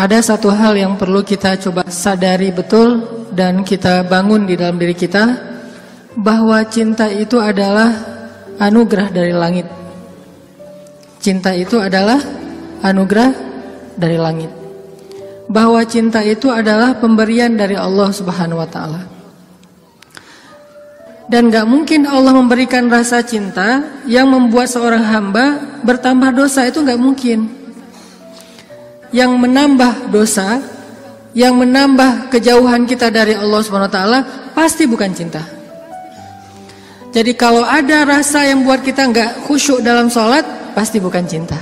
Ada satu hal yang perlu kita coba sadari betul dan kita bangun di dalam diri kita, bahwa cinta itu adalah anugerah dari langit. Cinta itu adalah anugerah dari langit. Bahwa cinta itu adalah pemberian dari Allah Subhanahu wa taala. Dan gak mungkin Allah memberikan rasa cinta yang membuat seorang hamba bertambah dosa, itu gak mungkin. Yang menambah dosa, yang menambah kejauhan kita dari Allah Subhanahu wa taala pasti bukan cinta. Jadi kalau ada rasa yang buat kita gak khusyuk dalam sholat, pasti bukan cinta.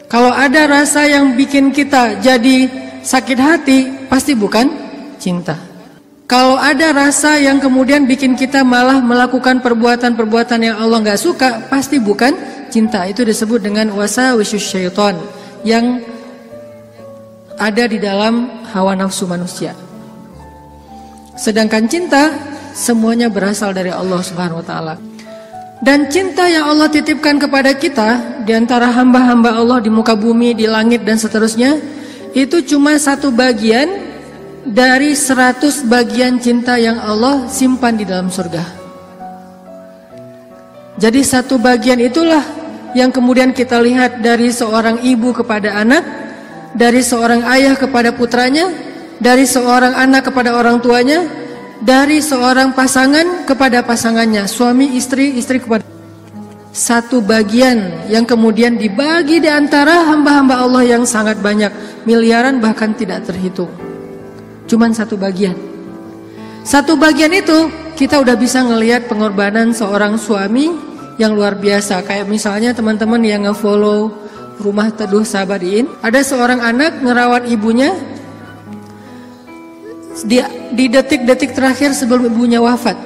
Kalau ada rasa yang bikin kita jadi sakit hati, pasti bukan cinta. Kalau ada rasa yang kemudian bikin kita malah melakukan perbuatan-perbuatan yang Allah gak suka, pasti bukan cinta. Itu disebut dengan wasawisus syaitan, yang ada di dalam hawa nafsu manusia. Sedangkan cinta semuanya berasal dari Allah Subhanahu wa taala. Dan cinta yang Allah titipkan kepada kita di antara hamba-hamba Allah di muka bumi, di langit dan seterusnya, itu cuma satu bagian dari 100 bagian cinta yang Allah simpan di dalam surga. Jadi satu bagian itulah yang kemudian kita lihat dari seorang ibu kepada anak, dari seorang ayah kepada putranya, dari seorang anak kepada orang tuanya, dari seorang pasangan kepada pasangannya, suami istri, istri kepada. Satu bagian yang kemudian dibagi di antara hamba-hamba Allah yang sangat banyak, miliaran bahkan tidak terhitung. Cuman satu bagian. Satu bagian itu kita udah bisa ngelihat pengorbanan seorang suami yang luar biasa. Kayak misalnya teman-teman yang nge-follow Rumah Teduh Sabadiin, ada seorang anak ngerawat ibunya di detik-detik terakhir sebelum ibunya wafat.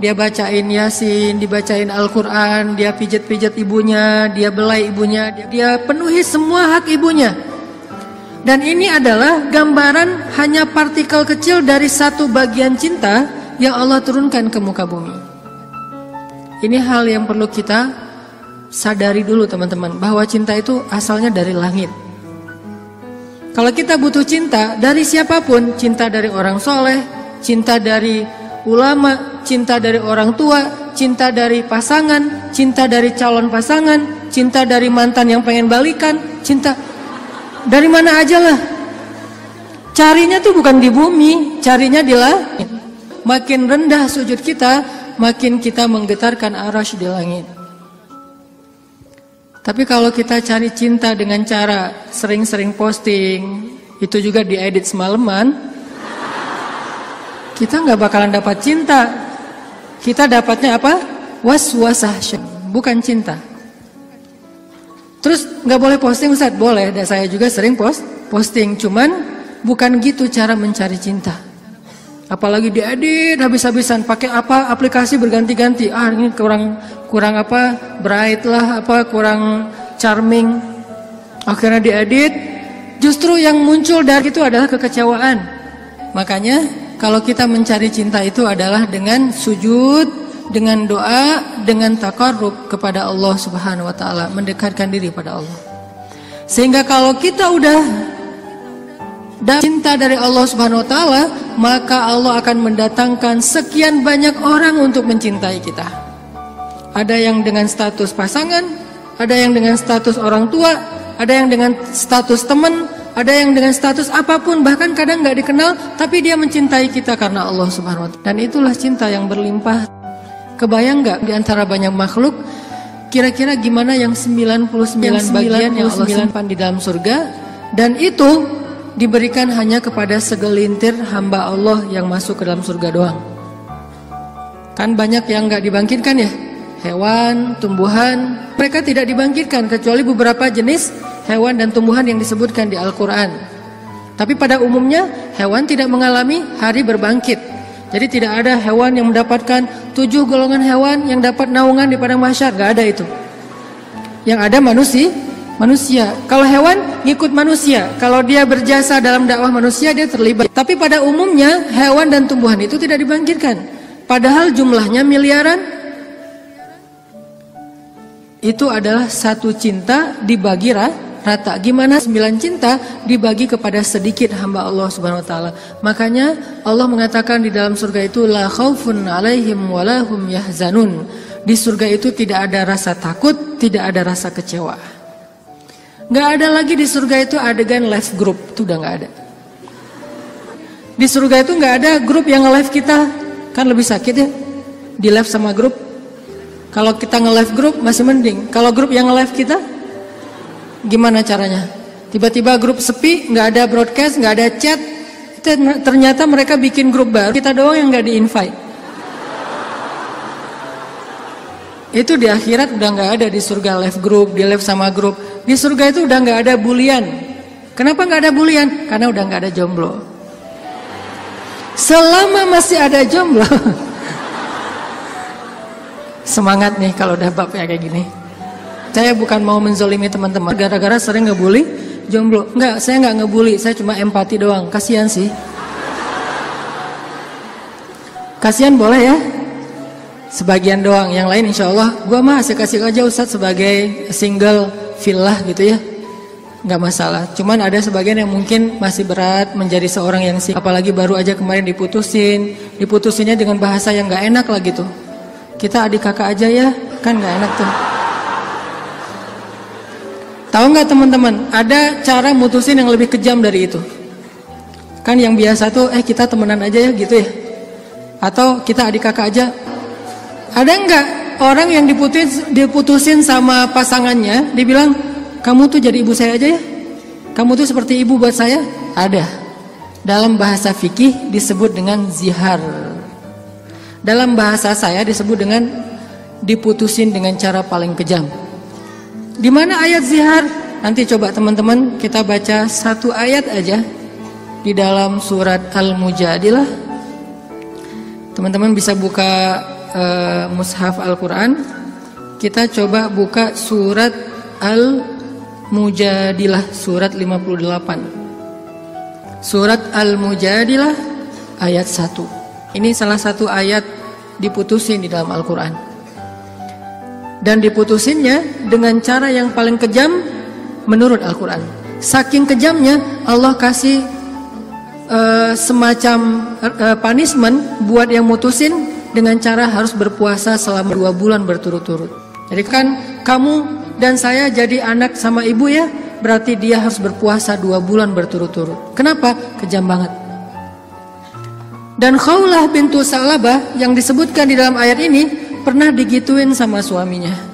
Dia bacain Yasin, dibacain Al-Quran, dia pijat-pijat ibunya, dia belai ibunya, dia penuhi semua hak ibunya. Dan ini adalah gambaran hanya partikel kecil dari satu bagian cinta yang Allah turunkan ke muka bumi. Ini hal yang perlu kita sadari dulu teman-teman, bahwa cinta itu asalnya dari langit. Kalau kita butuh cinta dari siapapun, cinta dari orang soleh, cinta dari ulama, cinta dari orang tua, cinta dari pasangan, cinta dari calon pasangan, cinta dari mantan yang pengen balikan, cinta dari mana aja lah. Carinya tuh bukan di bumi, carinya di langit. Makin rendah sujud kita, makin kita menggetarkan arasy di langit. Tapi kalau kita cari cinta dengan cara sering-sering posting, itu juga diedit semalaman, kita nggak bakalan dapat cinta. Kita dapatnya apa? Was-wasah, bukan cinta. Terus nggak boleh posting Ustaz? Boleh, dan saya juga sering posting, cuman bukan gitu cara mencari cinta. Apalagi diedit habis-habisan, pakai apa aplikasi berganti-ganti. Ini kurang apa, bright lah, apa kurang charming. Akhirnya diedit. Justru yang muncul dari itu adalah kekecewaan. Makanya kalau kita mencari cinta itu adalah dengan sujud, dengan doa, dengan taqarrub kepada Allah Subhanahu wa taala, mendekatkan diri pada Allah. Sehingga kalau kita udah dan cinta dari Allah Subhanahu wa taala, maka Allah akan mendatangkan sekian banyak orang untuk mencintai kita. Ada yang dengan status pasangan, ada yang dengan status orang tua, ada yang dengan status teman, ada yang dengan status apapun, bahkan kadang nggak dikenal, tapi dia mencintai kita karena Allah Subhanahu wa taala. Dan itulah cinta yang berlimpah. Kebayang nggak di antara banyak makhluk, kira-kira gimana yang 99 bagian yang Allah simpan di dalam surga, dan itu diberikan hanya kepada segelintir hamba Allah yang masuk ke dalam surga doang. Kan banyak yang nggak dibangkitkan ya, hewan, tumbuhan, mereka tidak dibangkitkan kecuali beberapa jenis hewan dan tumbuhan yang disebutkan di Al-Quran. Tapi pada umumnya hewan tidak mengalami hari berbangkit. Jadi tidak ada hewan yang mendapatkan 7 golongan hewan yang dapat naungan di padang mahsyar, nggak ada itu. Yang ada manusia. Kalau hewan ngikut manusia, kalau dia berjasa dalam dakwah manusia dia terlibat. Tapi pada umumnya hewan dan tumbuhan itu tidak dibangkitkan. Padahal jumlahnya miliaran. Itu adalah satu cinta dibagi rata. Gimana 9 cinta dibagi kepada sedikit hamba Allah Subhanahu wa taala. Makanya Allah mengatakan di dalam surga itu la khaufun 'alaihim wa lahum yahzanun. Di surga itu tidak ada rasa takut, tidak ada rasa kecewa. Nggak ada lagi di surga itu adegan live group, itu udah nggak ada. Di surga itu nggak ada grup yang nge-live kita, kan lebih sakit ya, di live sama grup. Kalau kita nge-live grup masih mending. Kalau grup yang nge-live kita, gimana caranya? Tiba-tiba grup sepi, nggak ada broadcast, nggak ada chat. Ternyata mereka bikin grup baru, kita doang yang nggak di-invite. Itu di akhirat udah nggak ada di surga live group, di live sama grup. Di surga itu udah nggak ada bulian. Kenapa nggak ada bulian? Karena udah nggak ada jomblo. Selama masih ada jomblo, semangat nih kalau udah bab ya kayak gini. Saya bukan mau menzolimi teman-teman gara-gara sering ngebully jomblo. Enggak, saya nggak ngebully, saya cuma empati doang. Kasihan sih. Kasihan boleh ya. Sebagian doang, yang lain insya Allah gue mah kasih aja Ustadz sebagai single fillah gitu ya, nggak masalah. Cuman ada sebagian yang mungkin masih berat menjadi seorang yang single, apalagi baru aja kemarin diputusinnya dengan bahasa yang nggak enak lah gitu. Kita adik kakak aja ya, kan nggak enak tuh. Tahu nggak teman-teman, ada cara mutusin yang lebih kejam dari itu. Kan yang biasa tuh kita temenan aja ya gitu ya, atau kita adik kakak aja. Ada nggak orang yang diputusin sama pasangannya, dibilang kamu tuh jadi ibu saya aja ya, kamu tuh seperti ibu buat saya? Ada. Dalam bahasa fikih disebut dengan zihar. Dalam bahasa saya disebut dengan diputusin dengan cara paling kejam. Di mana ayat zihar? Nanti coba teman-teman kita baca satu ayat aja di dalam surat Al-Mujadilah. Teman-teman bisa buka mushaf Al-Quran. Kita coba buka surat Al-Mujadilah, surat 58. Surat Al-Mujadilah ayat 1. Ini salah satu ayat diputusin di dalam Al-Quran. Dan diputusinnya dengan cara yang paling kejam menurut Al-Quran. Saking kejamnya Allah kasih semacam punishment buat yang mutusin, dengan cara harus berpuasa selama 2 bulan berturut-turut. Jadi kan kamu dan saya jadi anak sama ibu ya, berarti dia harus berpuasa 2 bulan berturut-turut. Kenapa? Kejam banget. Dan Khawlah bintu Sa'labah yang disebutkan di dalam ayat ini pernah digituin sama suaminya.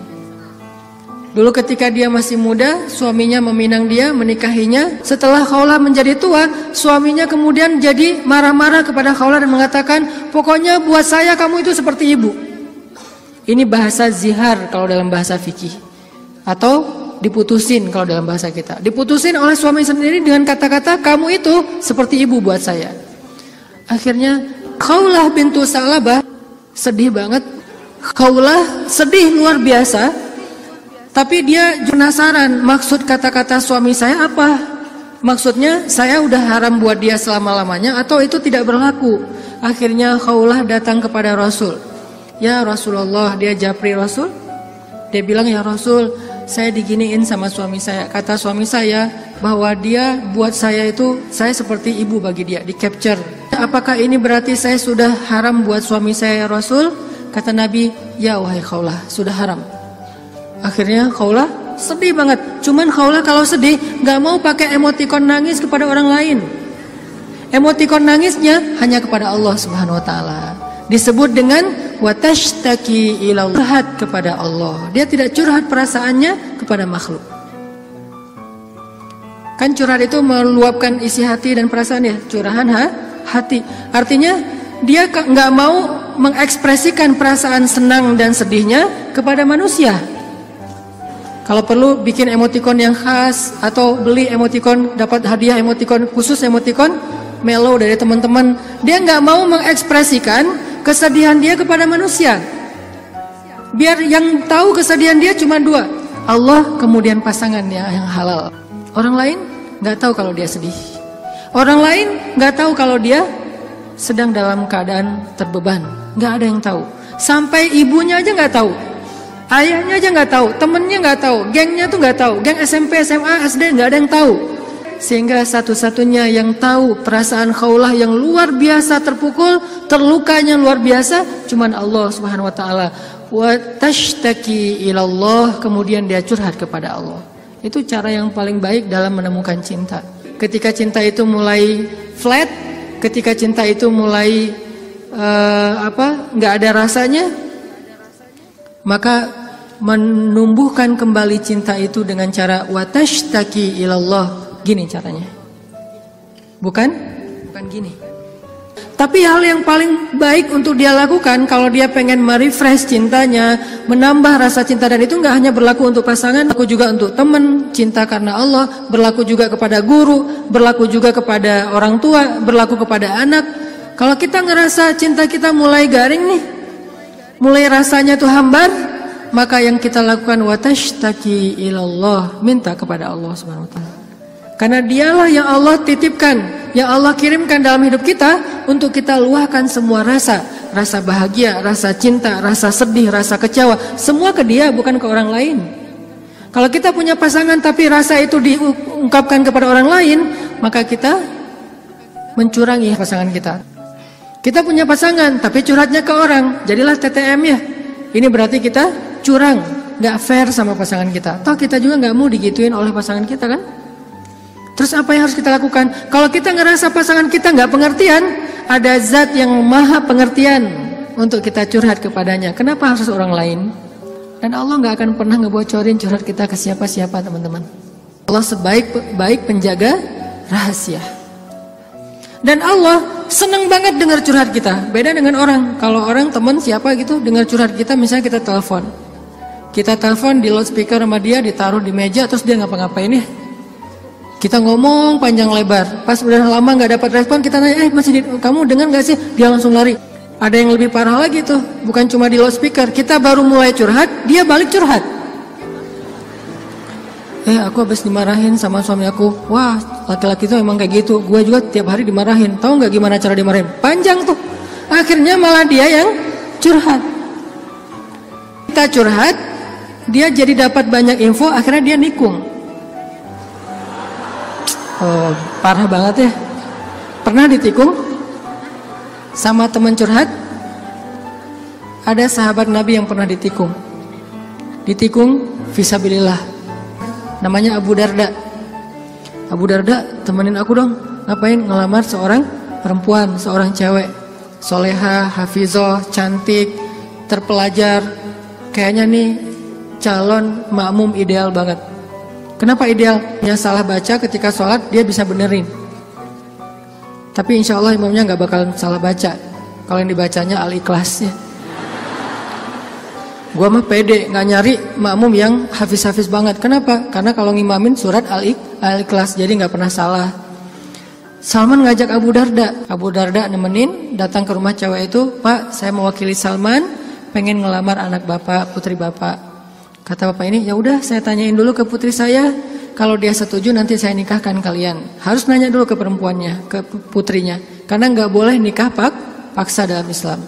Dulu ketika dia masih muda, suaminya meminang dia, menikahinya. Setelah Khawlah menjadi tua, suaminya kemudian jadi marah-marah kepada Khawlah dan mengatakan, pokoknya buat saya kamu itu seperti ibu. Ini bahasa zihar kalau dalam bahasa fikih. Atau diputusin kalau dalam bahasa kita. Diputusin oleh suami sendiri dengan kata-kata, kamu itu seperti ibu buat saya. Akhirnya Khawlah bintu Sa'labah sedih banget. Khawlah sedih luar biasa. Tapi dia penasaran, maksud kata-kata suami saya apa? Maksudnya saya udah haram buat dia selama-lamanya atau itu tidak berlaku? Akhirnya Khawlah datang kepada Rasul. Ya Rasulullah, dia japri Rasul. Dia bilang, ya Rasul, saya diginiin sama suami saya. Kata suami saya bahwa dia buat saya itu, saya seperti ibu bagi dia, di capture. Apakah ini berarti saya sudah haram buat suami saya ya Rasul? Kata Nabi, ya wahai Khawlah, sudah haram. Akhirnya Khawlah sedih banget. Cuman Khawlah kalau sedih gak mau pakai emotikon nangis kepada orang lain. Emotikon nangisnya hanya kepada Allah Subhanahu wa taala. Disebut dengan watashtaki ilallah, curhat kepada Allah. Dia tidak curhat perasaannya kepada makhluk. Kan curhat itu meluapkan isi hati dan perasaan ya, curahan hati. Artinya dia gak mau mengekspresikan perasaan senang dan sedihnya kepada manusia. Kalau perlu bikin emotikon yang khas atau beli emotikon, dapat hadiah emotikon khusus, emotikon mellow dari teman-teman. Dia nggak mau mengekspresikan kesedihan dia kepada manusia. Biar yang tahu kesedihan dia cuma 2, Allah kemudian pasangannya yang halal. Orang lain nggak tahu kalau dia sedih. Orang lain nggak tahu kalau dia sedang dalam keadaan terbeban. Nggak ada yang tahu. Sampai ibunya aja nggak tahu. Ayahnya aja nggak tahu, temennya nggak tahu, gengnya tuh nggak tahu, geng SMP, SMA, SD nggak ada yang tahu. Sehingga satu-satunya yang tahu perasaan Khawlah yang luar biasa terpukul, terlukanya luar biasa, cuman Allah Subhanahu Wa Taala. Wa tashtaki ilallah, kemudian dia curhat kepada Allah. Itu cara yang paling baik dalam menemukan cinta. Ketika cinta itu mulai flat, ketika cinta itu mulai nggak ada rasanya, maka menumbuhkan kembali cinta itu dengan cara watashtaki ilallah. Gini caranya. Bukan gini. Tapi hal yang paling baik untuk dia lakukan kalau dia pengen merefresh cintanya, menambah rasa cinta, dan itu nggak hanya berlaku untuk pasangan, berlaku juga untuk teman, cinta karena Allah, berlaku juga kepada guru, berlaku juga kepada orang tua, berlaku kepada anak. Kalau kita ngerasa cinta kita mulai garing nih, mulai rasanya tuh hambar, maka yang kita lakukan watashtaki ilallah, minta kepada Allah Subhanahu wa taala. Karena dialah yang Allah titipkan, yang Allah kirimkan dalam hidup kita untuk kita luahkan semua rasa, rasa bahagia, rasa cinta, rasa sedih, rasa kecewa, semua ke dia, bukan ke orang lain. Kalau kita punya pasangan tapi rasa itu diungkapkan kepada orang lain, maka kita mencurangi pasangan kita. Kita punya pasangan tapi curhatnya ke orang, jadilah TTM ya. Ini berarti kita curang, nggak fair sama pasangan kita. Toh kita juga nggak mau digituin oleh pasangan kita kan? Terus apa yang harus kita lakukan? Kalau kita ngerasa pasangan kita nggak pengertian, ada zat yang maha pengertian untuk kita curhat kepadanya. Kenapa harus orang lain? Dan Allah nggak akan pernah ngebocorin curhat kita ke siapa-siapa, teman-teman. Allah sebaik-baik penjaga rahasia. Dan Allah senang banget dengar curhat kita. Beda dengan orang. Kalau orang teman siapa gitu dengar curhat kita, misalnya kita telepon. Kita telepon di loudspeaker sama dia, ditaruh di meja, terus dia ngapa-ngapain ya? Kita ngomong panjang lebar, pas udah lama nggak dapat respon, kita nanya, kamu dengar nggak sih? Dia langsung lari. Ada yang lebih parah lagi tuh, bukan cuma di loudspeaker, kita baru mulai curhat, dia balik curhat. Aku habis dimarahin sama suami aku. Wah, laki-laki itu emang kayak gitu. Gue juga tiap hari dimarahin. Tahu nggak gimana cara dimarahin? Panjang tuh. Akhirnya malah dia yang curhat. Kita curhat, dia jadi dapat banyak info, akhirnya dia nikung. Oh, parah banget ya. Pernah ditikung sama teman curhat? Ada sahabat Nabi yang pernah ditikung. Ditikung fisabilillah. Namanya Abu Darda. Abu Darda, temenin aku dong. Ngapain? Ngelamar seorang perempuan, seorang cewek, soleha, hafizah, cantik, terpelajar. Kayaknya nih calon makmum ideal banget. Kenapa ideal? Yang salah baca ketika sholat dia bisa benerin. Tapi insya Allah imamnya nggak bakalan salah baca. Kalau yang dibacanya Al-Ikhlas ya. Gua mah pede nggak nyari makmum yang hafiz-hafiz banget. Kenapa? Karena kalau ngimamin surat Al-Ikhlas jadi nggak pernah salah. Salman ngajak Abu Darda. Abu Darda nemenin, datang ke rumah cewek itu. Pak, saya mewakili Salman, pengen ngelamar anak bapak, putri bapak. Kata bapak ini, ya udah saya tanyain dulu ke putri saya, kalau dia setuju nanti saya nikahkan kalian. Harus nanya dulu ke perempuannya, ke putrinya, karena nggak boleh nikah paksa dalam Islam.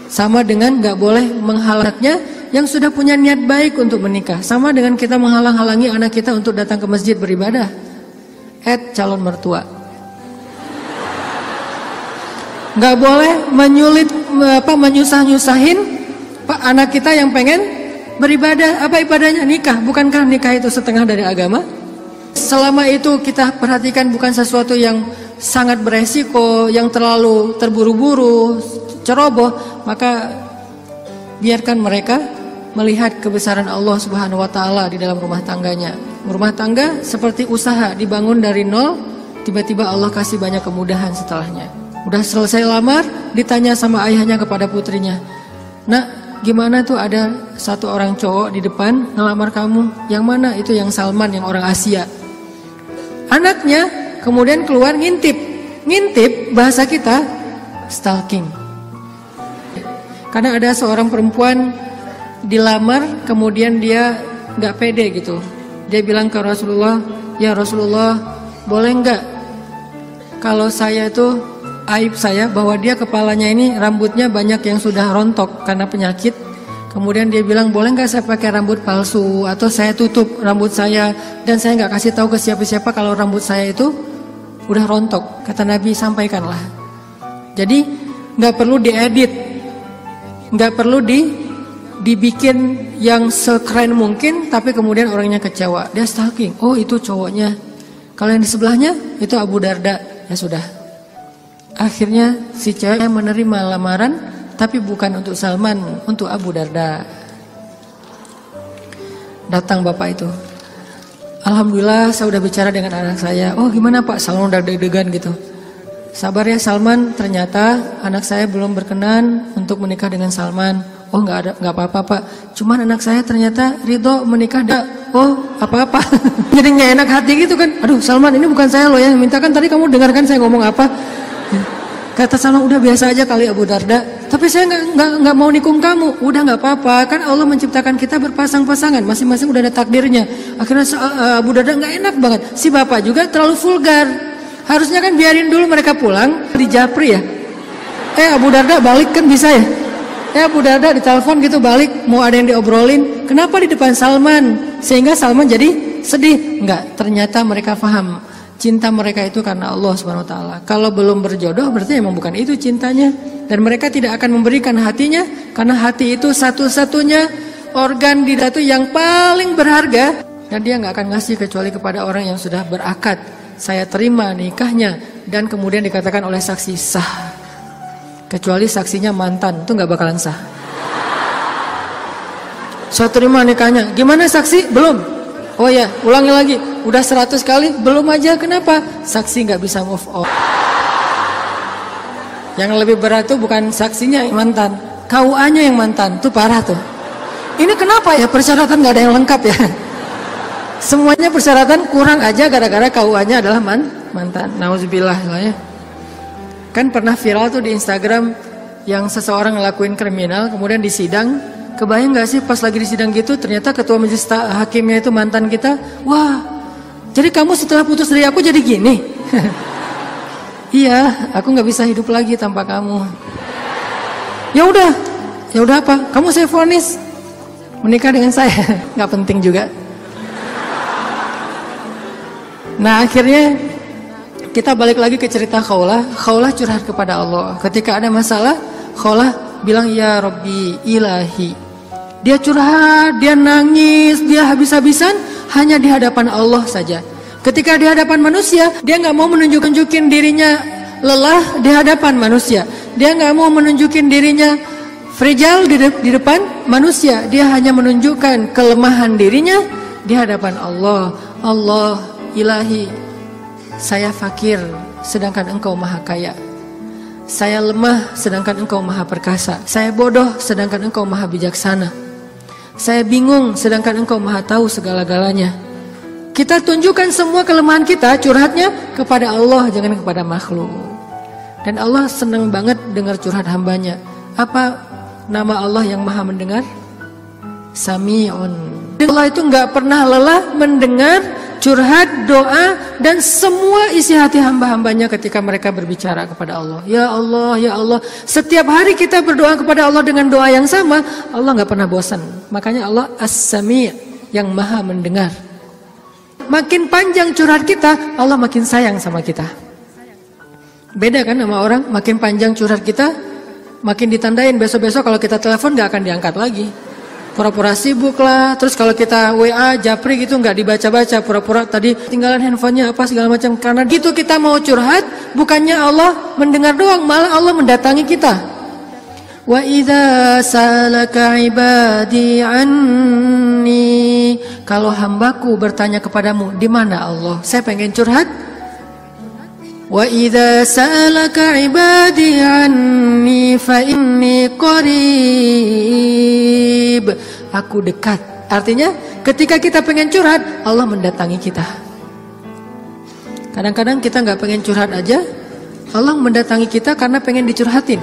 Sama dengan nggak boleh menghalangnya yang sudah punya niat baik untuk menikah. Sama dengan kita menghalang-halangi anak kita untuk datang ke masjid beribadah. Calon mertua. Nggak boleh menyusah-nyusahin anak kita yang pengen beribadah. Apa ibadahnya? Nikah. Bukankah nikah itu setengah dari agama? Selama itu kita perhatikan bukan sesuatu yang sangat beresiko, yang terlalu terburu-buru, ceroboh, maka biarkan mereka melihat kebesaran Allah Subhanahu wa taala di dalam rumah tangganya. Rumah tangga seperti usaha dibangun dari nol, tiba-tiba Allah kasih banyak kemudahan setelahnya. Udah selesai lamar, ditanya sama ayahnya kepada putrinya, "Nak, gimana tuh ada satu orang cowok di depan ngelamar kamu? Yang mana?" Itu yang Salman, yang orang Asia. Anaknya kemudian keluar ngintip. Ngintip bahasa kita stalking. Karena ada seorang perempuan dilamar, kemudian dia nggak pede gitu. Dia bilang ke Rasulullah, "Ya Rasulullah, boleh nggak kalau saya tuh aib saya bahwa dia kepalanya ini rambutnya banyak yang sudah rontok karena penyakit. Kemudian dia bilang, boleh nggak saya pakai rambut palsu atau saya tutup rambut saya dan saya nggak kasih tahu ke siapa-siapa kalau rambut saya itu udah rontok. Kata Nabi, sampaikanlah. Jadi nggak perlu diedit, nggak perlu dibikin yang sekeren mungkin, tapi kemudian orangnya kecewa. Dia stalking, oh itu cowoknya. Kalau yang di sebelahnya itu Abu Darda, ya sudah. Akhirnya si cewek menerima lamaran, tapi bukan untuk Salman, untuk Abu Darda. Datang bapak itu, alhamdulillah saya udah bicara dengan anak saya. Oh gimana Pak, Salman udah deg-degan gitu. Sabar ya Salman, ternyata anak saya belum berkenan untuk menikah dengan Salman. Oh nggak apa-apa Pak, cuman anak saya ternyata ridho menikah. Oh apa-apa. Jadi nggak enak hati gitu kan. Aduh Salman, ini bukan saya loh ya, minta kan tadi kamu dengarkan saya ngomong apa. Kata Salman, udah biasa aja kali Abu Darda, tapi saya nggak mau nikung kamu. Udah nggak apa-apa, kan Allah menciptakan kita berpasang-pasangan, masing-masing udah ada takdirnya. Akhirnya Abu Darda nggak enak banget. Si bapak juga terlalu vulgar. Harusnya kan biarin dulu mereka pulang di Japri ya. Abu Darda balik kan bisa ya. Abu Darda ditelepon gitu balik, mau ada yang diobrolin. Kenapa di depan Salman? Sehingga Salman jadi sedih. Enggak, ternyata mereka paham. Cinta mereka itu karena Allah Subhanahu wa taala. Kalau belum berjodoh berarti emang bukan itu cintanya. Dan mereka tidak akan memberikan hatinya, karena hati itu satu-satunya organ di datu yang paling berharga, dan dia nggak akan ngasih kecuali kepada orang yang sudah berakad, saya terima nikahnya, dan kemudian dikatakan oleh saksi sah. Kecuali saksinya mantan, itu nggak bakalan sah. Saya terima nikahnya. Gimana saksi? Belum. Oh ya, ulangi lagi. Udah 100 kali, belum aja. Kenapa? Saksi nggak bisa move on. Yang lebih berat tuh bukan saksinya yang mantan, KUA-nya yang mantan. Tuh parah tuh. Ini kenapa ya persyaratan nggak ada yang lengkap ya? Semuanya persyaratan kurang aja gara-gara KUA-nya adalah mantan. Nauzubillah ya. Kan pernah viral tuh di Instagram yang seseorang ngelakuin kriminal kemudian disidang. Kebayang gak sih pas lagi di sidang gitu ternyata ketua majelis hakimnya itu mantan kita. Wah, jadi kamu setelah putus dari aku jadi gini? Iya, aku gak bisa hidup lagi tanpa kamu. Ya udah apa? Kamu saya vonis menikah dengan saya. Gak penting juga. Nah akhirnya kita balik lagi ke cerita Khawlah. Khawlah curhat kepada Allah. Ketika ada masalah, Khawlah bilang ya Rabbi ilahi. Dia curhat, dia nangis, dia habis-habisan hanya di hadapan Allah saja. Ketika di hadapan manusia, dia nggak mau menunjukin dirinya lelah di hadapan manusia. Dia nggak mau menunjukin dirinya fragile di depan manusia. Dia hanya menunjukkan kelemahan dirinya di hadapan Allah. Allah ilahi, saya fakir sedangkan engkau maha kaya. Saya lemah sedangkan engkau maha perkasa. Saya bodoh sedangkan engkau maha bijaksana. Saya bingung sedangkan engkau maha tahu segala-galanya. Kita tunjukkan semua kelemahan kita, curhatnya kepada Allah, jangan kepada makhluk. Dan Allah senang banget dengar curhat hambanya. Apa nama Allah yang maha mendengar? Sami'un. Allah itu gak pernah lelah mendengar curhat, doa, dan semua isi hati hamba-hambanya ketika mereka berbicara kepada Allah. Ya Allah, ya Allah. Setiap hari kita berdoa kepada Allah dengan doa yang sama, Allah gak pernah bosan. Makanya Allah As-Sami' yang maha mendengar. Makin panjang curhat kita, Allah makin sayang sama kita. Beda kan sama orang, makin panjang curhat kita, makin ditandain besok-besok kalau kita telepon gak akan diangkat lagi. Pura-pura sibuk lah. Terus kalau kita WA, japri gitu nggak dibaca-baca, pura-pura tadi tinggalan handphonenya apa segala macam. Karena gitu kita mau curhat, bukannya Allah mendengar doang, malah Allah mendatangi kita. Wa idza salaka ibadi anni, kalau hambaku bertanya kepadamu, di mana Allah? Saya pengen curhat. Wa idza salaka ibadi anni fa inni qarib, aku dekat. Artinya ketika kita pengen curhat, Allah mendatangi kita. Kadang-kadang kita nggak pengen curhat aja, Allah mendatangi kita karena pengen dicurhatin.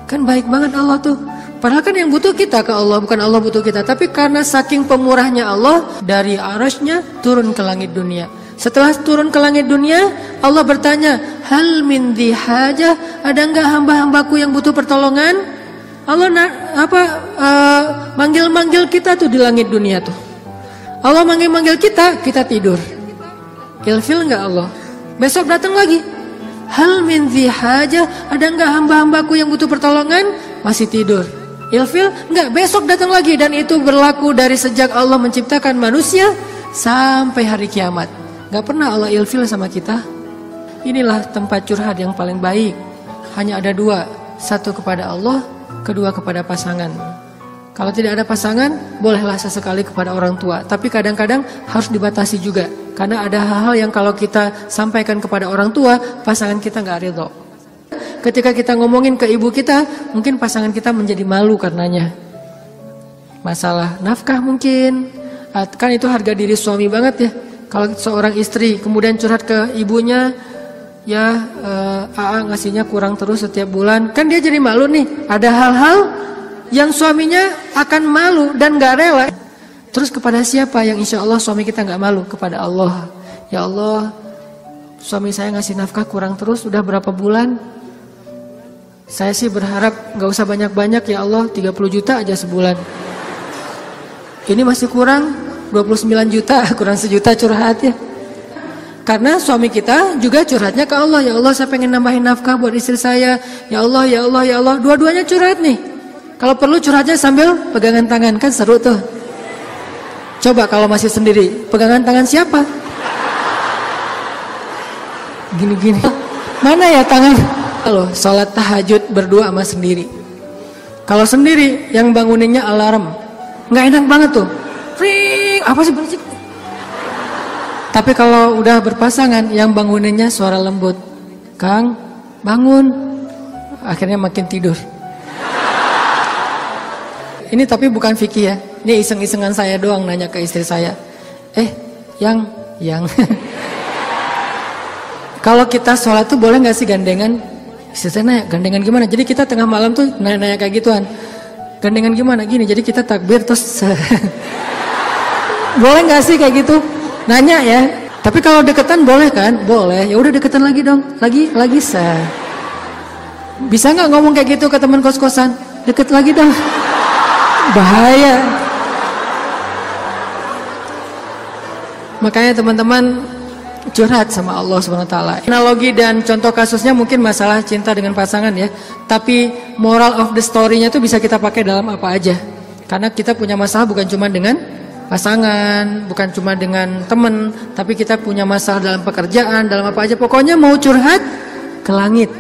Kan baik banget Allah tuh. Padahal kan yang butuh kita ke Allah, bukan Allah butuh kita. Tapi karena saking pemurahnya Allah, dari arasnya turun ke langit dunia. Setelah turun ke langit dunia, Allah bertanya, hal min dhi hajah, ada enggak hamba-hambaku yang butuh pertolongan? Allah manggil-manggil kita tuh di langit dunia tuh. Allah manggil-manggil kita, kita tidur. Ilfil nggak Allah? Besok datang lagi. Hal min dhi hajah, ada nggak hamba-hambaku yang butuh pertolongan? Masih tidur. Ilfil nggak? Besok datang lagi, dan itu berlaku dari sejak Allah menciptakan manusia sampai hari kiamat. Nggak pernah Allah ilfil sama kita. Inilah tempat curhat yang paling baik. Hanya ada dua, satu kepada Allah, kedua kepada pasangan. Kalau tidak ada pasangan, bolehlah sesekali kepada orang tua. Tapi kadang-kadang harus dibatasi juga. Karena ada hal-hal yang kalau kita sampaikan kepada orang tua, pasangan kita nggak ridho. Ketika kita ngomongin ke ibu kita, mungkin pasangan kita menjadi malu karenanya. Masalah nafkah mungkin. Kan itu harga diri suami banget ya. Kalau seorang istri kemudian curhat ke ibunya, ya AA ngasihnya kurang terus setiap bulan, kan dia jadi malu nih. Ada hal-hal yang suaminya akan malu dan gak rela. Terus kepada siapa yang insya Allah suami kita gak malu? Kepada Allah. Ya Allah, suami saya ngasih nafkah kurang terus udah berapa bulan. Saya sih berharap gak usah banyak-banyak ya Allah, 30 juta aja sebulan. Ini masih kurang 29 juta, kurang sejuta curhat ya. Karena suami kita juga curhatnya ke Allah. Ya Allah, saya pengen nambahin nafkah buat istri saya. Ya Allah, ya Allah, ya Allah. Dua-duanya curhat nih. Kalau perlu curhatnya sambil pegangan tangan, kan seru tuh. Coba kalau masih sendiri, pegangan tangan siapa? Gini-gini. Mana ya tangan? Kalau sholat tahajud berdua sama sendiri. Kalau sendiri, yang banguninnya alarm. Nggak enak banget tuh. Ring, apa sih berisik? Tapi kalau udah berpasangan, yang banguninnya suara lembut. Kang, bangun. Akhirnya makin tidur. Ini tapi bukan fikih ya. Ini iseng-isengan saya doang nanya ke istri saya. Yang. Kalau kita sholat tuh boleh gak sih gandengan? Istri saya nanya, gandengan gimana? Jadi kita tengah malam tuh nanya kayak gituan. Gandengan gimana? Gini, jadi kita takbir terus. Boleh gak sih kayak gitu? Nanya ya. Tapi kalau deketan boleh kan? Boleh. Ya udah deketan lagi dong. Lagi bisa nggak ngomong kayak gitu ke teman kos-kosan? Deket lagi dong. Bahaya. Makanya teman-teman curhat sama Allah SWT. Analogi dan contoh kasusnya mungkin masalah cinta dengan pasangan ya. Tapi moral of the story-nya itu bisa kita pakai dalam apa aja. Karena kita punya masalah bukan cuma dengan pasangan, bukan cuma dengan teman, tapi kita punya masalah dalam pekerjaan, dalam apa aja. Pokoknya mau curhat ke langit.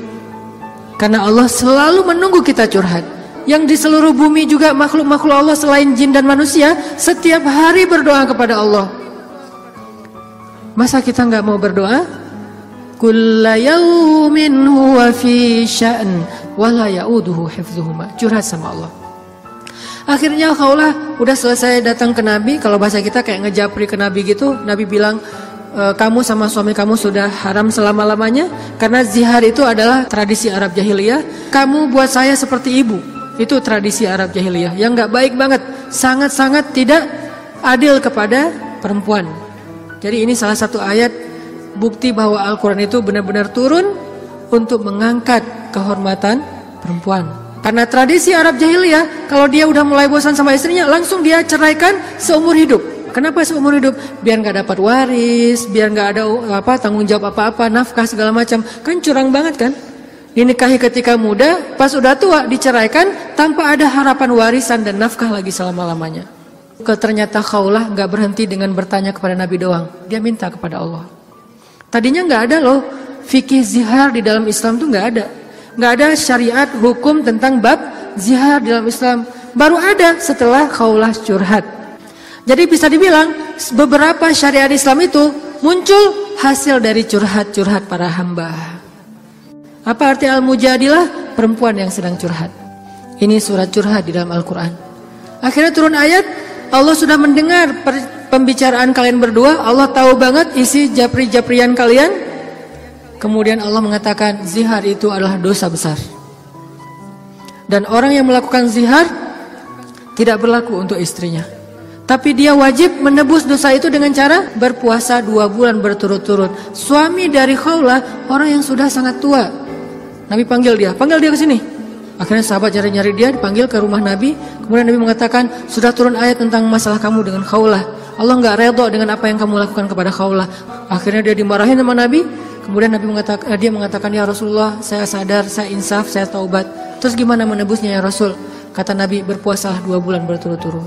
Karena Allah selalu menunggu kita curhat. Yang di seluruh bumi juga makhluk-makhluk Allah selain jin dan manusia, setiap hari berdoa kepada Allah. Masa kita nggak mau berdoa? Kulla yaumin huwa fi sya'n wa la ya'uduhu hifdzuhuma. Curhat sama Allah. Akhirnya Khawlah udah selesai datang ke Nabi. Kalau bahasa kita kayak ngejapri ke Nabi gitu. Nabi bilang, kamu sama suami kamu sudah haram selama-lamanya. Karena zihar itu adalah tradisi Arab Jahiliyah. Kamu buat saya seperti ibu. Itu tradisi Arab Jahiliyah yang gak baik banget. Sangat-sangat tidak adil kepada perempuan. Jadi ini salah satu ayat bukti bahwa Al-Quran itu benar-benar turun untuk mengangkat kehormatan perempuan. Karena tradisi Arab Jahiliyah, kalau dia udah mulai bosan sama istrinya, langsung dia ceraikan seumur hidup. Kenapa seumur hidup? Biar nggak dapat waris, biar nggak ada tanggung jawab apa-apa, nafkah segala macam. Kan curang banget kan? Dinikahi ketika muda, pas udah tua diceraikan tanpa ada harapan warisan dan nafkah lagi selama-lamanya. Ternyata Khawlah nggak berhenti dengan bertanya kepada Nabi doang. Dia minta kepada Allah. Tadinya nggak ada loh fikih zihar di dalam Islam tuh nggak ada. Nggak ada syariat hukum tentang bab zihar di dalam Islam. Baru ada setelah Khawlah curhat. Jadi bisa dibilang beberapa syariat Islam itu muncul hasil dari curhat-curhat para hamba. Apa arti al-mujadilah? Perempuan yang sedang curhat. Ini surat curhat di dalam Al-Quran. Akhirnya turun ayat, Allah sudah mendengar pembicaraan kalian berdua. Allah tahu banget isi japri-japrian kalian. Kemudian Allah mengatakan zihar itu adalah dosa besar. Dan orang yang melakukan zihar tidak berlaku untuk istrinya. Tapi dia wajib menebus dosa itu dengan cara berpuasa 2 bulan berturut-turut. Suami dari Khawlah orang yang sudah sangat tua. Nabi panggil dia ke sini. Akhirnya sahabat nyari-nyari dia, dipanggil ke rumah Nabi. Kemudian Nabi mengatakan, sudah turun ayat tentang masalah kamu dengan Khawlah. Allah nggak redha dengan apa yang kamu lakukan kepada Khawlah. Akhirnya dia dimarahin sama Nabi. Kemudian Nabi mengatakan, ya Rasulullah, saya sadar, saya insaf, saya taubat. Terus gimana menebusnya ya Rasul? Kata Nabi, berpuasalah 2 bulan berturut-turut.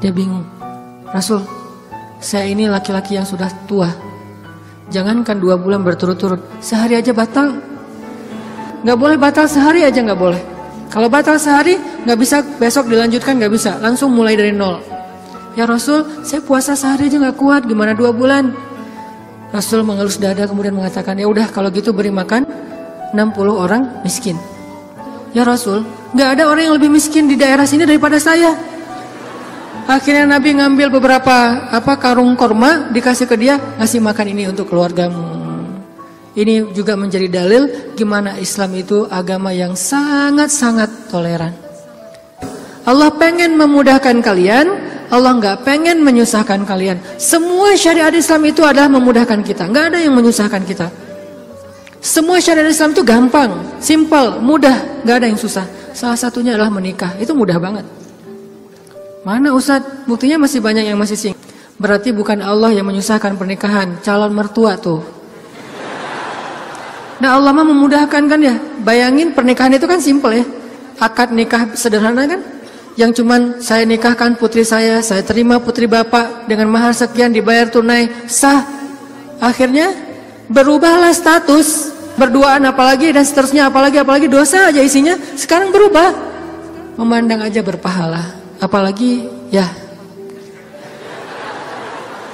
Dia bingung. Rasul, saya ini laki-laki yang sudah tua. Jangankan 2 bulan berturut-turut, sehari aja batal. Nggak boleh batal sehari aja, nggak boleh. Kalau batal sehari, nggak bisa besok dilanjutkan, nggak bisa. Langsung mulai dari nol. Ya Rasul, saya puasa sehari aja nggak kuat, gimana 2 bulan? Rasul mengelus dada kemudian mengatakan, ya udah kalau gitu beri makan 60 orang miskin. Ya Rasul, nggak ada orang yang lebih miskin di daerah sini daripada saya. Akhirnya Nabi ngambil beberapa karung korma, dikasih ke dia, ngasih makan ini untuk keluargamu. Ini juga menjadi dalil gimana Islam itu agama yang sangat-sangat toleran. Allah pengen memudahkan kalian, Allah nggak pengen menyusahkan kalian. Semua syariat Islam itu adalah memudahkan kita, nggak ada yang menyusahkan kita. Semua syariat Islam itu gampang, simple, mudah, nggak ada yang susah. Salah satunya adalah menikah, itu mudah banget. Mana Ustadz? Buktinya masih banyak yang masih single. Berarti bukan Allah yang menyusahkan pernikahan, calon mertua tuh. Nah Allah mah memudahkan kan ya. Bayangin pernikahan itu kan simple ya. Akad nikah sederhana kan. Yang cuman saya nikahkan putri saya terima putri bapak dengan mahar sekian dibayar tunai, sah. Akhirnya berubahlah status, berduaan apalagi dan seterusnya apalagi dosa aja isinya. Sekarang berubah. Memandang aja berpahala. Apalagi ya.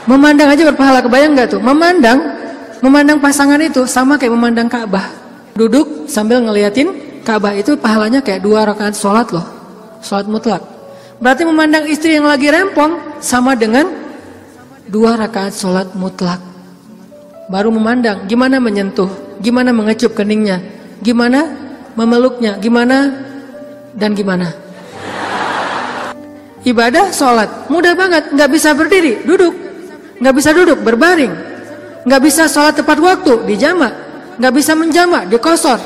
Memandang aja berpahala, kebayang gak tuh? Memandang pasangan itu sama kayak memandang Ka'bah. Duduk sambil ngeliatin Ka'bah itu pahalanya kayak 2 rakaat sholat loh. Sholat mutlak. Berarti memandang istri yang lagi rempong sama dengan 2 rakaat sholat mutlak. Baru memandang gimana menyentuh, gimana mengecup keningnya, gimana memeluknya, gimana dan gimana. Ibadah sholat mudah banget, nggak bisa berdiri, duduk, nggak bisa duduk, berbaring. Nggak bisa sholat tepat waktu, dijamak. Nggak bisa menjamak, dikosor,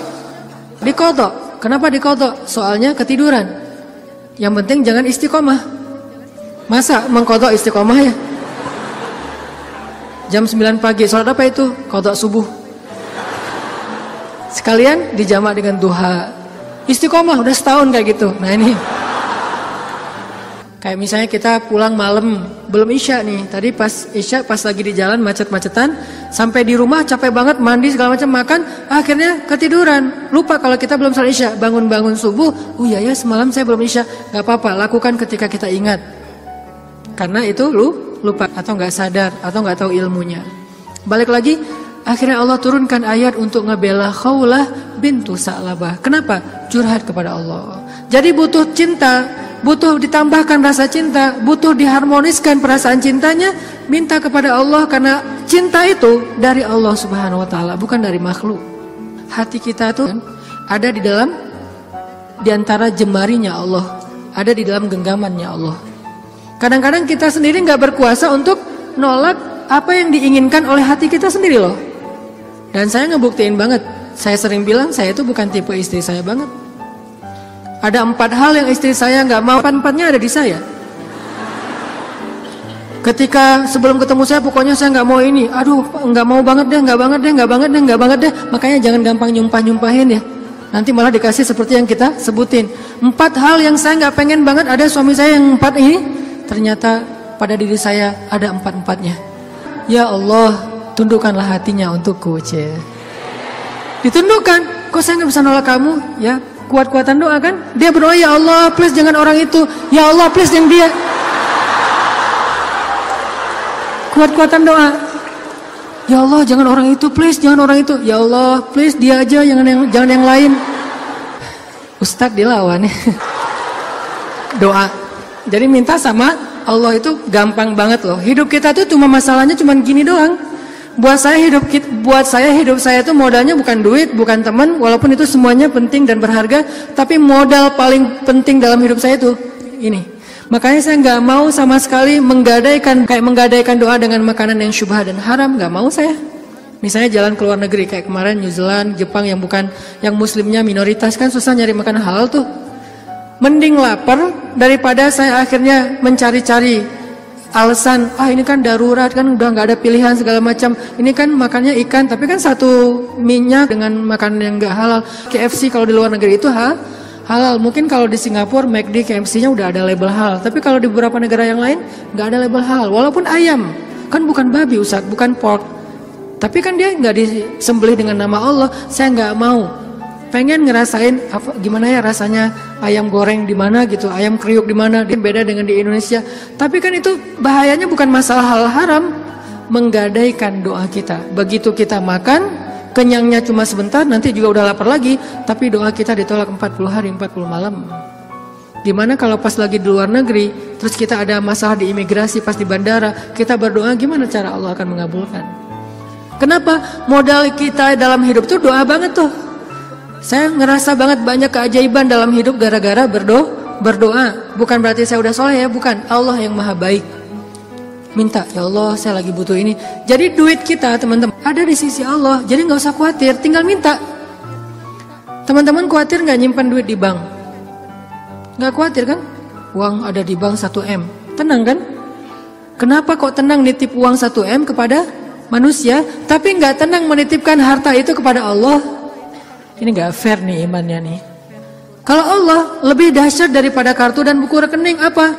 dikodok. Kenapa dikodok? Soalnya ketiduran. Yang penting jangan istiqomah. Masa mengkodok istiqomah ya? Jam 9 pagi, sholat apa itu? Kodok subuh. Sekalian dijamak dengan duha. Istiqomah, udah setahun kayak gitu. Nah ini. Kayak misalnya kita pulang malam, belum isya nih. Tadi pas isya, pas lagi di jalan macet-macetan, sampai di rumah capek banget, mandi segala macam, makan, akhirnya ketiduran. Lupa kalau kita belum salat isya, bangun-bangun subuh, oh iya ya semalam saya belum isya. Gak apa-apa, lakukan ketika kita ingat. Karena itu lupa atau gak sadar atau gak tahu ilmunya. Balik lagi, akhirnya Allah turunkan ayat untuk ngebela Khawlah bintu Sa'labah. Kenapa? Curhat kepada Allah. Jadi butuh cinta, butuh ditambahkan rasa cinta, butuh diharmoniskan perasaan cintanya, minta kepada Allah karena cinta itu dari Allah Subhanahu wa taala, bukan dari makhluk. Hati kita itu ada di antara jemarinya Allah, ada di dalam genggamannya Allah. Kadang-kadang kita sendiri nggak berkuasa untuk nolak apa yang diinginkan oleh hati kita sendiri loh. Dan saya ngebuktiin banget, saya sering bilang saya itu bukan tipe istri saya banget. Ada 4 hal yang istri saya nggak mau, 4-4-nya ada di saya. Ketika sebelum ketemu saya, pokoknya saya nggak mau ini. Aduh, nggak mau banget deh, nggak banget deh. Makanya jangan gampang nyumpahin ya. Nanti malah dikasih seperti yang kita sebutin. 4 hal yang saya nggak pengen banget ada suami saya yang 4 ini. Ternyata pada diri saya ada 4-4-nya. Ya Allah, tundukkanlah hatinya untukku, ditundukkan. Kok saya nggak bisa nolak kamu? Ya. Kuat-kuatan doa kan? Dia berdoa, ya Allah please jangan orang itu. Ya Allah please yang dia. Kuat-kuatan doa. Ya Allah jangan orang itu, please jangan orang itu. Ya Allah please dia aja, jangan yang lain. Ustadz dilawan ya. Doa. Jadi minta sama Allah itu gampang banget loh. Hidup kita tuh cuma masalahnya cuma gini doang. Buat saya hidup saya itu modalnya bukan duit, bukan teman, walaupun itu semuanya penting dan berharga, tapi modal paling penting dalam hidup saya itu ini. Makanya saya nggak mau sama sekali menggadaikan doa dengan makanan yang syubhat dan haram, nggak mau saya. Misalnya jalan ke luar negeri kayak kemarin New Zealand, Jepang yang bukan yang muslimnya minoritas kan susah nyari makan halal tuh. Mending lapar daripada saya akhirnya mencari-cari alasan, ini kan darurat kan udah nggak ada pilihan segala macam. Ini kan makannya ikan tapi kan satu minyak dengan makanan yang nggak halal. KFC kalau di luar negeri itu halal. Mungkin kalau di Singapura McD KFC-nya udah ada label halal. Tapi kalau di beberapa negara yang lain nggak ada label halal. Walaupun ayam kan bukan babi Ustaz, bukan pork. Tapi kan dia nggak disembelih dengan nama Allah. Saya nggak mau. Pengen ngerasain gimana ya rasanya ayam goreng di mana gitu, ayam kriuk di mana, dia beda dengan di Indonesia. Tapi kan itu bahayanya bukan masalah hal haram, menggadaikan doa kita. Begitu kita makan, kenyangnya cuma sebentar, nanti juga udah lapar lagi, tapi doa kita ditolak 40 hari 40 malam. Dimana kalau pas lagi di luar negeri, terus kita ada masalah di imigrasi pas di bandara, kita berdoa gimana cara Allah akan mengabulkan? Kenapa? Modal kita dalam hidup tuh doa banget tuh. Saya ngerasa banget banyak keajaiban dalam hidup gara-gara berdoa. Bukan berarti saya udah soleh ya, bukan. Allah yang maha baik. Minta, ya Allah saya lagi butuh ini. Jadi duit kita teman-teman ada di sisi Allah. Jadi gak usah khawatir, tinggal minta. Teman-teman khawatir gak nyimpan duit di bank? Gak khawatir kan? Uang ada di bank 1M. Tenang kan? Kenapa kok tenang nitip uang 1M kepada manusia, tapi nggak tenang menitipkan harta itu kepada Allah? Ini nggak fair nih imannya nih. Kalau Allah lebih dahsyat daripada kartu dan buku rekening apa?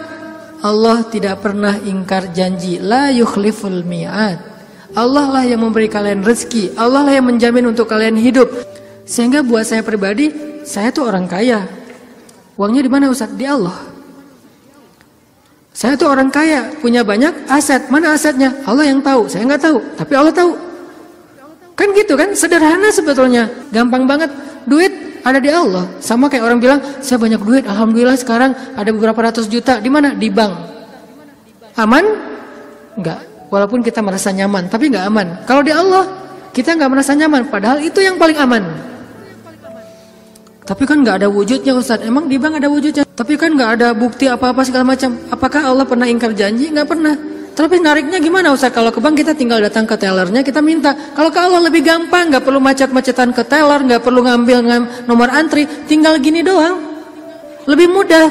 Allah tidak pernah ingkar janji. La yukhliful mi'ad. Allah lah yang memberi kalian rezeki. Allah lah yang menjamin untuk kalian hidup. Sehingga buat saya pribadi, saya tuh orang kaya. Uangnya di mana Ustaz? Di Allah. Saya tuh orang kaya, punya banyak aset. Mana asetnya? Allah yang tahu, saya nggak tahu, tapi Allah tahu. Kan gitu kan, sederhana sebetulnya, gampang banget. Duit ada di Allah. Sama kayak orang bilang, saya banyak duit, alhamdulillah sekarang ada beberapa ratus juta. Di mana? Di bank. Aman? Enggak. Walaupun kita merasa nyaman, tapi nggak aman. Kalau di Allah, kita nggak merasa nyaman, padahal itu yang paling aman. Tapi kan nggak ada wujudnya Ustaz. Emang di bank ada wujudnya? Tapi kan nggak ada bukti apa-apa segala macam. Apakah Allah pernah ingkar janji? Nggak pernah. Tapi nariknya gimana Ustaz? Kalau ke bank kita tinggal datang ke tellernya, kita minta. Kalau ke Allah lebih gampang, nggak perlu macet-macetan ke teller, nggak perlu ngambil nomor antri, tinggal gini doang. Lebih mudah.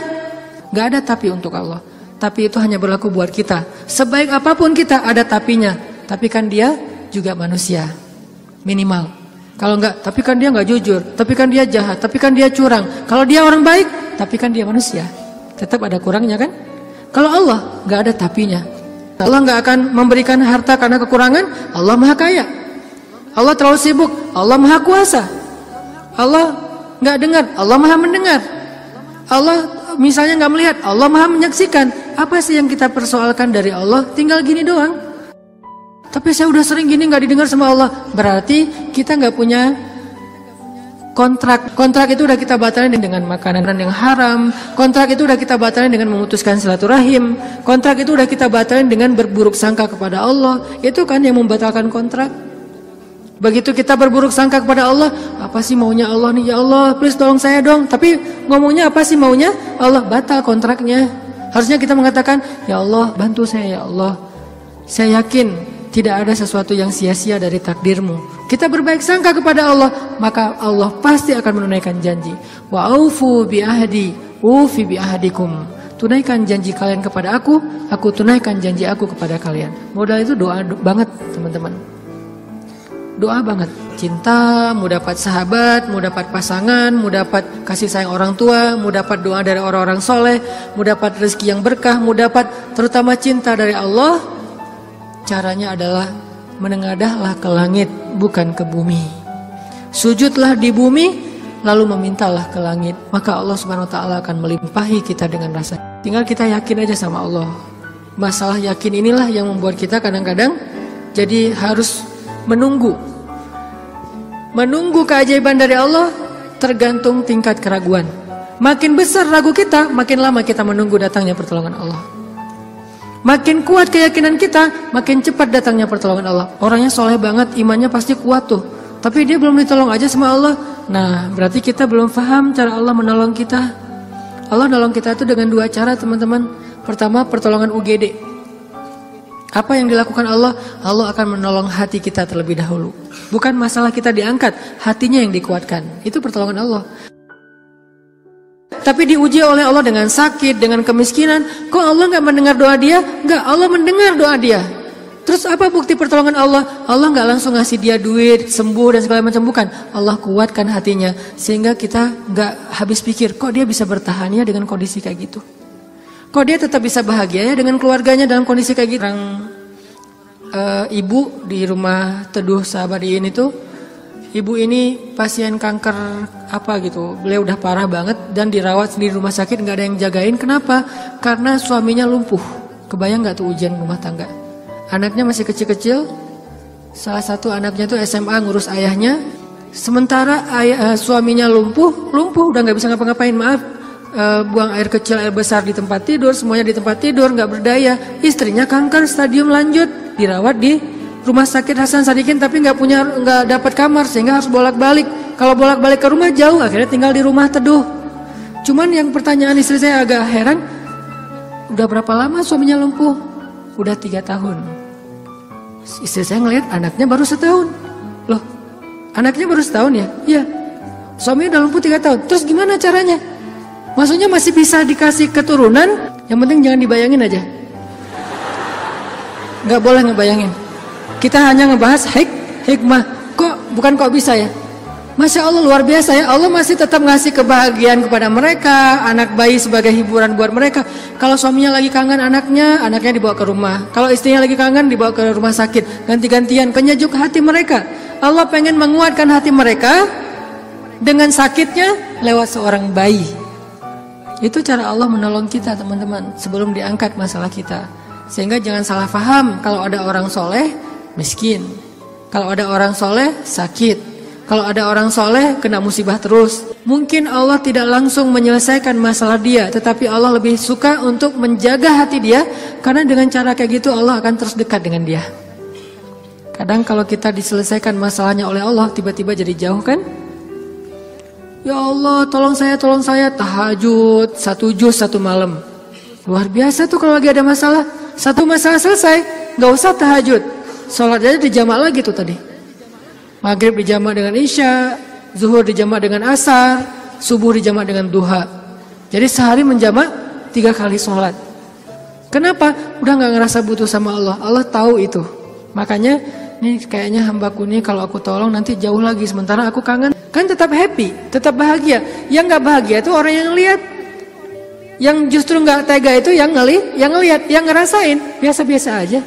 Nggak ada tapi untuk Allah. Tapi itu hanya berlaku buat kita. Sebaik apapun kita ada tapinya. Tapi kan dia juga manusia. Minimal. Kalau enggak, tapi kan dia enggak jujur, tapi kan dia jahat, tapi kan dia curang. Kalau dia orang baik, tapi kan dia manusia. Tetap ada kurangnya kan? Kalau Allah enggak ada tapinya. Allah enggak akan memberikan harta karena kekurangan. Allah Maha Kaya. Allah terlalu sibuk. Allah Maha Kuasa. Allah enggak dengar. Allah Maha mendengar. Allah misalnya enggak melihat. Allah Maha menyaksikan. Apa sih yang kita persoalkan dari Allah? Tinggal gini doang. Tapi saya udah sering gini nggak didengar sama Allah. Berarti kita nggak punya kontrak. Kontrak itu udah kita batalin dengan makanan yang haram. Kontrak itu udah kita batalin dengan memutuskan silaturahim. Kontrak itu udah kita batalin dengan berburuk sangka kepada Allah. Itu kan yang membatalkan kontrak. Begitu kita berburuk sangka kepada Allah, apa sih maunya Allah nih? Ya Allah, please tolong saya dong. Tapi ngomongnya apa sih maunya? Allah batal kontraknya. Harusnya kita mengatakan, ya Allah bantu saya ya Allah. Saya yakin tidak ada sesuatu yang sia-sia dari takdirmu. Kita berbaik sangka kepada Allah, maka Allah pasti akan menunaikan janji. Wa aufu bi ahdi, ufi bi ahdikum. Tunaikan janji kalian kepada aku tunaikan janji aku kepada kalian. Modal itu doa banget teman-teman. Doa banget. Cinta, mau dapat sahabat, mau dapat pasangan, mau dapat kasih sayang orang tua, mau dapat doa dari orang-orang soleh, mau dapat rezeki yang berkah, mau dapat terutama cinta dari Allah. Caranya adalah menengadahlah ke langit, bukan ke bumi. Sujudlah di bumi, lalu memintalah ke langit. Maka Allah Subhanahu wa ta'ala akan melimpahi kita dengan rasa. Tinggal kita yakin aja sama Allah. Masalah yakin inilah yang membuat kita kadang-kadang jadi harus menunggu. Menunggu keajaiban dari Allah tergantung tingkat keraguan. Makin besar ragu kita, makin lama kita menunggu datangnya pertolongan Allah. Makin kuat keyakinan kita, makin cepat datangnya pertolongan Allah. Orangnya soleh banget, imannya pasti kuat tuh. Tapi dia belum ditolong aja sama Allah. Nah, berarti kita belum paham cara Allah menolong kita. Allah nolong kita itu dengan dua cara teman-teman. Pertama, pertolongan UGD. Apa yang dilakukan Allah? Allah akan menolong hati kita terlebih dahulu. Bukan masalah kita diangkat, hatinya yang dikuatkan. Itu pertolongan Allah. Tapi diuji oleh Allah dengan sakit, dengan kemiskinan. Kok Allah nggak mendengar doa dia? Nggak, Allah mendengar doa dia. Terus apa bukti pertolongan Allah? Allah nggak langsung ngasih dia duit, sembuh dan segala macam, bukan. Allah kuatkan hatinya sehingga kita nggak habis pikir, kok dia bisa bertahan ya dengan kondisi kayak gitu. Kok dia tetap bisa bahagia ya dengan keluarganya dalam kondisi kayak gitu. Ibu di rumah Teduh Sahabadiin itu, ibu ini pasien kanker apa gitu. Beliau udah parah banget dan dirawat di rumah sakit, nggak ada yang jagain. Kenapa? Karena suaminya lumpuh. Kebayang nggak tuh ujian rumah tangga? Anaknya masih kecil-kecil. Salah satu anaknya tuh SMA ngurus ayahnya. Sementara suaminya lumpuh udah nggak bisa ngapa-ngapain. Maaf. Buang air kecil, air besar di tempat tidur, semuanya di tempat tidur, nggak berdaya. Istrinya kanker stadium lanjut, dirawat di rumah sakit Hasan Sadikin, tapi nggak dapat kamar sehingga harus bolak-balik. Kalau bolak-balik ke rumah jauh, akhirnya tinggal di rumah Teduh. Cuman yang pertanyaan istri saya agak heran, udah berapa lama suaminya lumpuh? Udah 3 tahun. Istri saya ngelihat anaknya baru setahun. Loh, anaknya baru setahun ya? Iya. Suaminya udah lumpuh 3 tahun. Terus gimana caranya? Maksudnya masih bisa dikasih keturunan, yang penting jangan dibayangin aja. Gak boleh ngebayangin. Kita hanya ngebahas hikmah. Bukan kok bisa ya? Masya Allah luar biasa ya. Allah masih tetap ngasih kebahagiaan kepada mereka. Anak bayi sebagai hiburan buat mereka. Kalau suaminya lagi kangen anaknya dibawa ke rumah. Kalau istrinya lagi kangen dibawa ke rumah sakit. Ganti-gantian, penyejuk hati mereka. Allah pengen menguatkan hati mereka dengan sakitnya lewat seorang bayi. Itu cara Allah menolong kita teman-teman sebelum diangkat masalah kita. Sehingga jangan salah paham kalau ada orang soleh miskin, kalau ada orang soleh sakit, kalau ada orang soleh kena musibah terus. Mungkin Allah tidak langsung menyelesaikan masalah dia, tetapi Allah lebih suka untuk menjaga hati dia. Karena dengan cara kayak gitu Allah akan terus dekat dengan dia. Kadang kalau kita diselesaikan masalahnya oleh Allah, tiba-tiba jadi jauh kan? Ya Allah tolong saya tahajud 1 juz 1 malam. Luar biasa tuh kalau lagi ada masalah. Satu masalah selesai, gak usah tahajud, sholat aja dijamak lagi tuh tadi. Maghrib dijamak dengan isya, zuhur dijamak dengan asar, subuh dijamak dengan duha. Jadi sehari menjamak 3 kali sholat. Kenapa? Udah gak ngerasa butuh sama Allah. Allah tahu itu. Makanya nih kayaknya hambaku nih kalau aku tolong nanti jauh lagi, sementara aku kangen. Kan tetap happy, tetap bahagia. Yang gak bahagia itu orang yang lihat. Yang justru gak tega itu yang ngelihat, yang ngerasain. Biasa-biasa aja.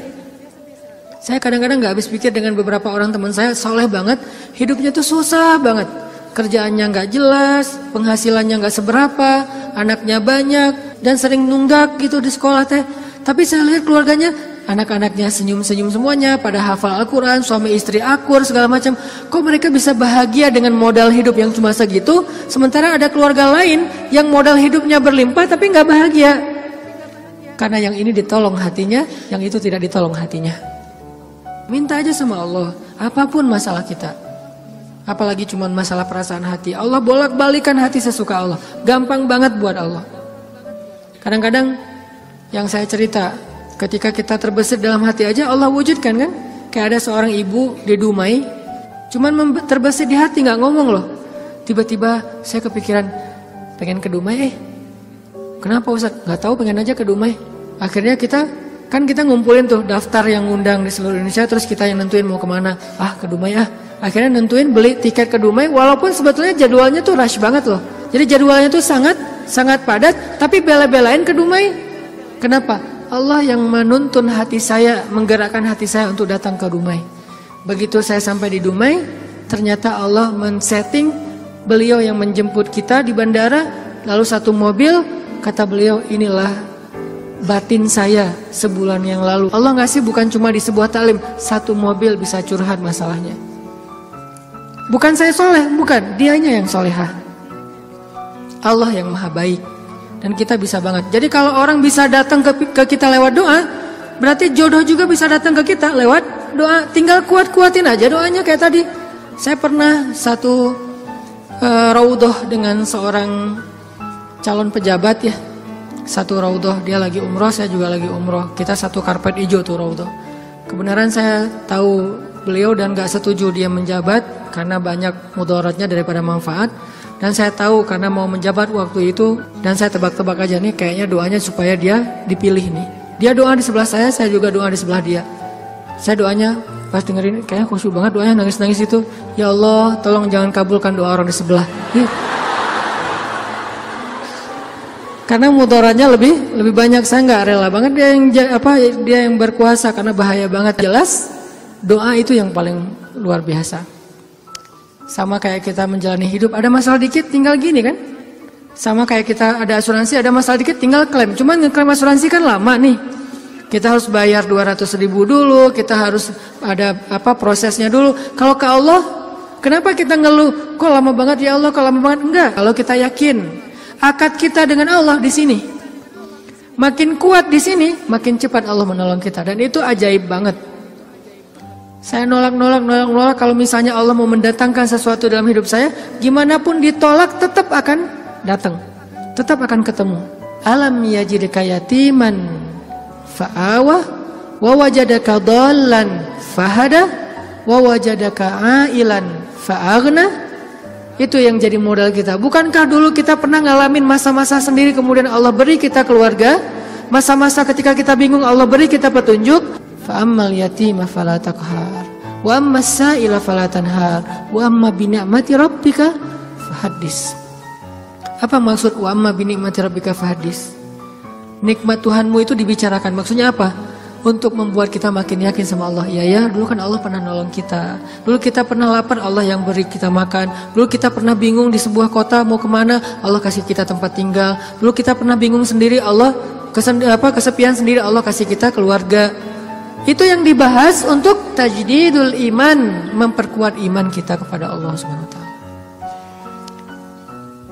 Saya kadang-kadang gak habis pikir dengan beberapa orang teman saya, soleh banget, hidupnya tuh susah banget. Kerjaannya gak jelas, penghasilannya gak seberapa, anaknya banyak, dan sering nunggak gitu di sekolah teh. Tapi saya lihat keluarganya, anak-anaknya senyum-senyum semuanya, pada hafal Al-Quran, suami istri akur, segala macam. Kok mereka bisa bahagia dengan modal hidup yang cuma segitu, sementara ada keluarga lain yang modal hidupnya berlimpah tapi gak bahagia. Karena yang ini ditolong hatinya, yang itu tidak ditolong hatinya. Minta aja sama Allah, apapun masalah kita. Apalagi cuma masalah perasaan hati. Allah bolak-balikan hati sesuka Allah. Gampang banget buat Allah. Kadang-kadang yang saya cerita, ketika kita terbesit dalam hati aja Allah wujudkan kan. Kayak ada seorang ibu di Dumai, cuman terbesit di hati, gak ngomong loh. Tiba-tiba saya kepikiran, pengen ke Dumai Kenapa Ustaz? Gak tahu, pengen aja ke Dumai. Akhirnya kita ngumpulin tuh daftar yang ngundang di seluruh Indonesia, terus kita yang nentuin mau kemana. Ke Dumai Akhirnya nentuin beli tiket ke Dumai, walaupun sebetulnya jadwalnya tuh rush banget loh. Jadi jadwalnya tuh sangat padat, tapi bela-belain ke Dumai. Kenapa? Allah yang menuntun hati saya, menggerakkan hati saya untuk datang ke Dumai. Begitu saya sampai di Dumai, ternyata Allah men-setting beliau yang menjemput kita di bandara, lalu satu mobil, kata beliau, inilah batin saya sebulan yang lalu. Allah ngasih bukan cuma di sebuah taklim, satu mobil bisa curhat masalahnya. Bukan saya soleh, bukan, dianya yang solehah. Allah yang maha baik. Dan kita bisa banget. Jadi kalau orang bisa datang ke kita lewat doa, berarti jodoh juga bisa datang ke kita lewat doa. Tinggal kuat-kuatin aja doanya kayak tadi. Saya pernah satu raudhah dengan seorang calon pejabat ya. Satu raudhah, dia lagi umroh, saya juga lagi umroh. Kita satu karpet hijau tuh raudhah. Kebenaran saya tahu beliau dan gak setuju dia menjabat karena banyak mudaratnya daripada manfaat. Dan saya tahu karena mau menjabat waktu itu, dan saya tebak-tebak aja nih kayaknya doanya supaya dia dipilih nih. Dia doa di sebelah saya juga doa di sebelah dia. Saya doanya pas dengerin kayaknya khusyuk banget doanya, nangis-nangis itu. Ya Allah, tolong jangan kabulkan doa orang di sebelah. Karena mudaratnya lebih banyak, saya nggak rela banget dia yang berkuasa karena bahaya banget. Jelas doa itu yang paling luar biasa. Sama kayak kita menjalani hidup, ada masalah dikit tinggal gini kan. Sama kayak kita ada asuransi, ada masalah dikit tinggal klaim. Cuman ngeklaim asuransi kan lama nih. Kita harus bayar 200.000 dulu, kita harus ada prosesnya dulu. Kalau ke Allah, kenapa kita ngeluh? Kok lama banget ya Allah, kok lama banget? Enggak, kalau kita yakin akad kita dengan Allah di sini. Makin kuat di sini, makin cepat Allah menolong kita, dan itu ajaib banget. Saya nolak kalau misalnya Allah mau mendatangkan sesuatu dalam hidup saya, gimana pun ditolak tetap akan datang. Tetap akan ketemu. Alam yajidka yatiman fa'awah wa wajadaka dhallan fahada wa wajadaka ailan fa'aghna. Itu yang jadi modal kita. Bukankah dulu kita pernah ngalamin masa-masa sendiri kemudian Allah beri kita keluarga? Masa-masa ketika kita bingung Allah beri kita petunjuk. Fa'ammal yatima fala taqhar wa ammas sa'ila fala tanhar wa amma bi ni'mati rabbika fahaddis. Apa maksud wa amma bi ni'mati rabbika fahaddis? Nikmat Tuhanmu itu dibicarakan. Maksudnya apa? Untuk membuat kita makin yakin sama Allah. Ya, dulu kan Allah pernah nolong kita. Dulu kita pernah lapar, Allah yang beri kita makan. Dulu kita pernah bingung di sebuah kota mau kemana, Allah kasih kita tempat tinggal. Dulu kita pernah bingung sendiri, Allah kesepian sendiri, Allah kasih kita keluarga. Itu yang dibahas untuk tajdidul iman, memperkuat iman kita kepada Allah Subhanahu wa taala.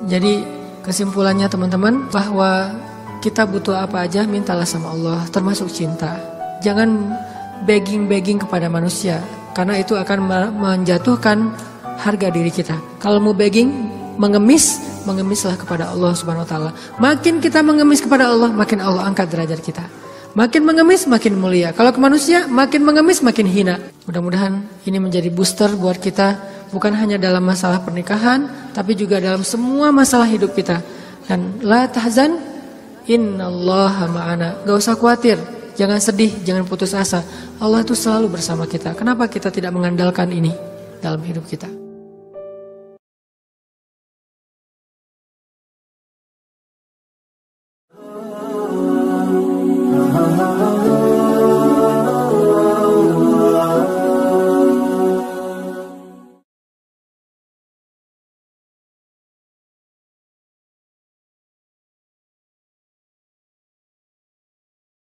Jadi kesimpulannya teman-teman, bahwa kita butuh apa aja mintalah sama Allah, termasuk cinta. Jangan begging kepada manusia, karena itu akan menjatuhkan harga diri kita. Kalau mau begging, mengemislah kepada Allah Subhanahu wa taala. Makin kita mengemis kepada Allah, makin Allah angkat derajat kita. Makin mengemis makin mulia. Kalau ke manusia makin mengemis makin hina. Mudah-mudahan ini menjadi booster buat kita, bukan hanya dalam masalah pernikahan, tapi juga dalam semua masalah hidup kita. Dan la tahzan, innallaha ma'ana. Gak usah khawatir, jangan sedih, jangan putus asa. Allah itu selalu bersama kita. Kenapa kita tidak mengandalkan ini dalam hidup kita? Oh